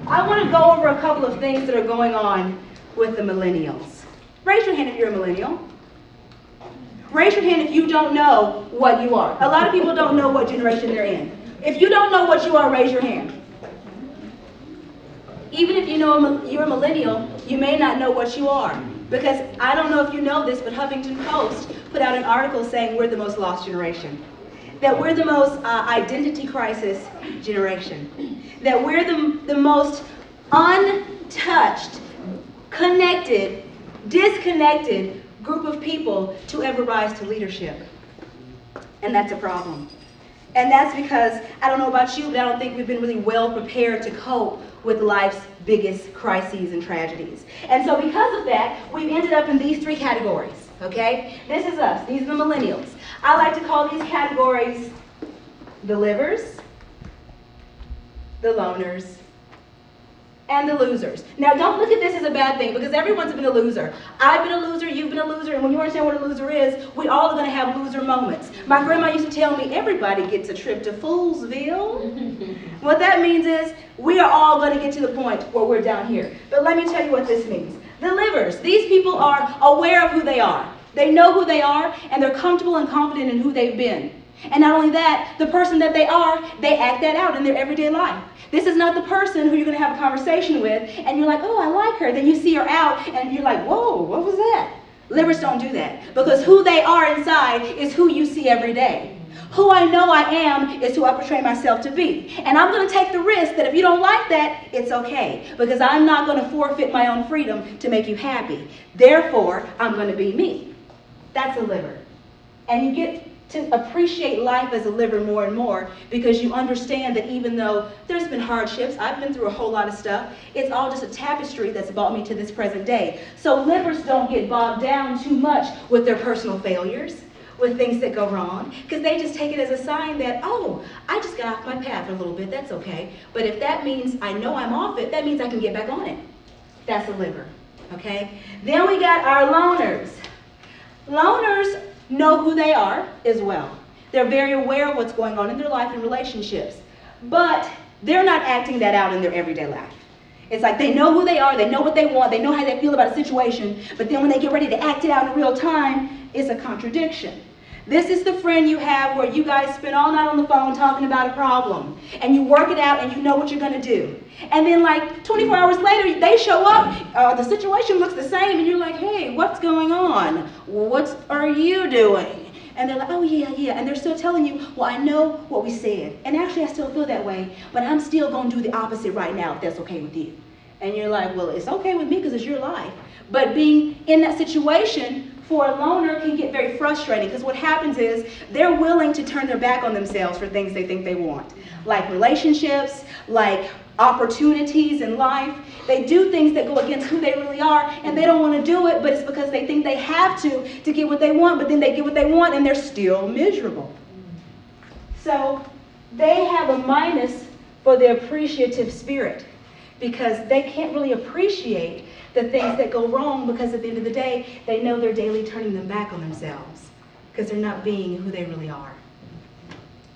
I want to go over a couple of things that are going on with the millennials. Raise your hand if you're a millennial. Raise your hand if you don't know what you are. A lot of people don't know what generation they're in. If you don't know what you are, raise your hand. Even if you know you're a millennial, you may not know what you are. Because I don't know if you know this, but Huffington Post put out an article saying we're the most lost generation. That we're the most identity crisis generation. That we're the most untouched, connected, disconnected group of people to ever rise to leadership. And that's a problem. And that's because, I don't know about you, but I don't think we've been really well prepared to cope with life's biggest crises and tragedies. And so because of that, we've ended up in these three categories, okay? This is us. These are the millennials. I like to call these categories the livers, the loners, and the losers. Now, don't look at this as a bad thing, because everyone's been a loser. I've been a loser, you've been a loser, and when you understand what a loser is, we all are going to have loser moments. My grandma used to tell me, everybody gets a trip to Foolsville. What that means is, we are all going to get to the point where we're down here. But let me tell you what this means. The livers, these people are aware of who they are. They know who they are, and they're comfortable and confident in who they've been. And not only that, the person that they are, they act that out in their everyday life. This is not the person who you're going to have a conversation with, and you're like, oh, I like her. Then you see her out, and you're like, whoa, what was that? Livers don't do that, because who they are inside is who you see every day. Who I know I am is who I portray myself to be. And I'm going to take the risk that if you don't like that, it's okay, because I'm not going to forfeit my own freedom to make you happy. Therefore, I'm going to be me. That's a liver. And you get to appreciate life as a liver more and more, because you understand that even though there's been hardships, I've been through a whole lot of stuff, it's all just a tapestry that's brought me to this present day. So livers don't get bogged down too much with their personal failures, with things that go wrong, because they just take it as a sign that, oh, I just got off my path a little bit, that's okay. But if that means I know I'm off it, that means I can get back on it. That's a liver, okay? Then we got our loners. Loners know who they are as well. They're very aware of what's going on in their life and relationships, but they're not acting that out in their everyday life. It's like they know who they are, they know what they want, they know how they feel about a situation, but then when they get ready to act it out in real time, it's a contradiction. This is the friend you have where you guys spend all night on the phone talking about a problem, and you work it out and you know what you're going to do. And then like 24 hours later, they show up, the situation looks the same, and you're like, hey, what's going on? What are you doing? And they're like, oh, yeah. And they're still telling you, well, I know what we said. And actually, I still feel that way, but I'm still going to do the opposite right now if that's okay with you. And you're like, well, it's okay with me because it's your life. But being in that situation for a loner can get very frustrating, because what happens is they're willing to turn their back on themselves for things they think they want. Like relationships, like opportunities in life. They do things that go against who they really are, and they don't want to do it, but it's because they think they have to get what they want, but then they get what they want and they're still miserable. So they have a minus for their appreciative spirit, because they can't really appreciate the things that go wrong, because at the end of the day, they know they're daily turning them back on themselves, because they're not being who they really are.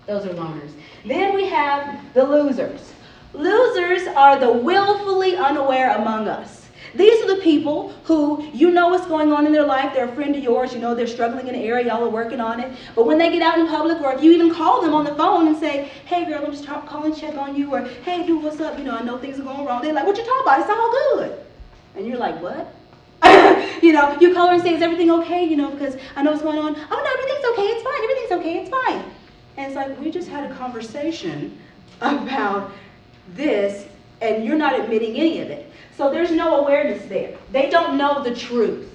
Those are loners. Then we have the losers. Losers are the willfully unaware among us. These are the people who, you know what's going on in their life, they're a friend of yours, you know they're struggling in an area, y'all are working on it, but when they get out in public, or if you even call them on the phone and say, hey girl, I'm just calling to check on you, or hey dude, what's up, I know things are going wrong, they're like, what you talking about, it's all good. And you're like, what? You call her and say, is everything okay, because I know what's going on. Oh no, everything's okay, it's fine, everything's okay, it's fine. And it's like, we just had a conversation about this, and you're not admitting any of it. So there's no awareness there. They don't know the truth.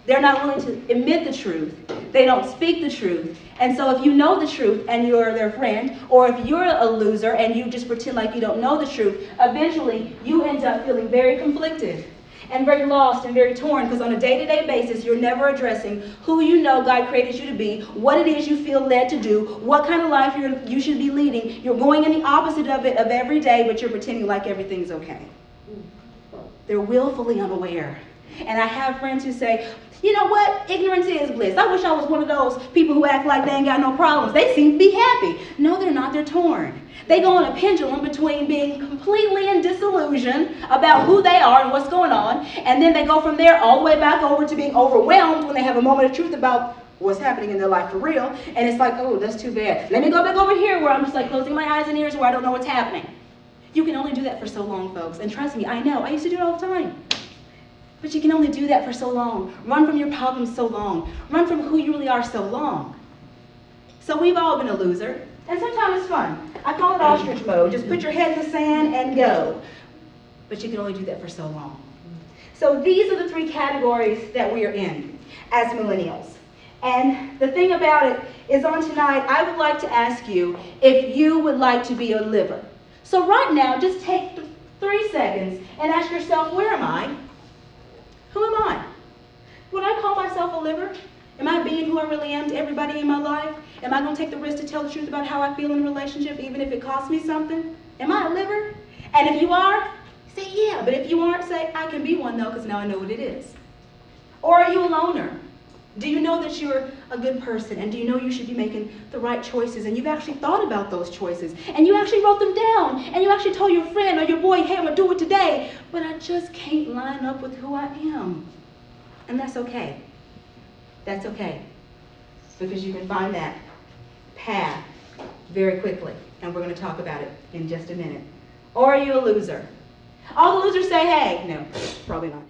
They're not willing to admit the truth. They don't speak the truth. And so if you know the truth and you're their friend, or if you're a loser and you just pretend like you don't know the truth, eventually you end up feeling very conflicted and very lost and very torn, because on a day-to-day basis, you're never addressing who you know God created you to be, what it is you feel led to do, what kind of life you should be leading. You're going in the opposite of it of every day, but you're pretending like everything's okay. They're willfully unaware. And I have friends who say, you know what, ignorance is bliss. I wish I was one of those people who act like they ain't got no problems. They seem to be happy. No, they're not, they're torn. They go on a pendulum between being completely in disillusion about who they are and what's going on, and then they go from there all the way back over to being overwhelmed when they have a moment of truth about what's happening in their life for real, and it's like, oh, that's too bad. Let me go back over here where I'm just like closing my eyes and ears where I don't know what's happening. You can only do that for so long, folks, and trust me, I know, I used to do it all the time. But you can only do that for so long. Run from your problems so long. Run from who you really are so long. So we've all been a loser, and sometimes it's fun. I call it ostrich mode. Just put your head in the sand and go. But you can only do that for so long. So these are the three categories that we are in as millennials. And the thing about it is on tonight, I would like to ask you if you would like to be a liver. So right now, just take 3 seconds and ask yourself, where am I? Who am I? Would I call myself a liver? Am I being who I really am to everybody in my life? Am I going to take the risk to tell the truth about how I feel in a relationship, even if it costs me something? Am I a liver? And if you are, say yeah. But if you aren't, say I can be one though, because now I know what it is. Or are you a loner? Do you know that you're a good person, and do you know you should be making the right choices, and you've actually thought about those choices, and you actually wrote them down, and you actually told your friend or your boy, hey, I'm going to do it today, but I just can't line up with who I am. And that's okay. That's okay, because you can find that path very quickly, and we're going to talk about it in just a minute. Or are you a loser? All the losers say, hey. No, probably not.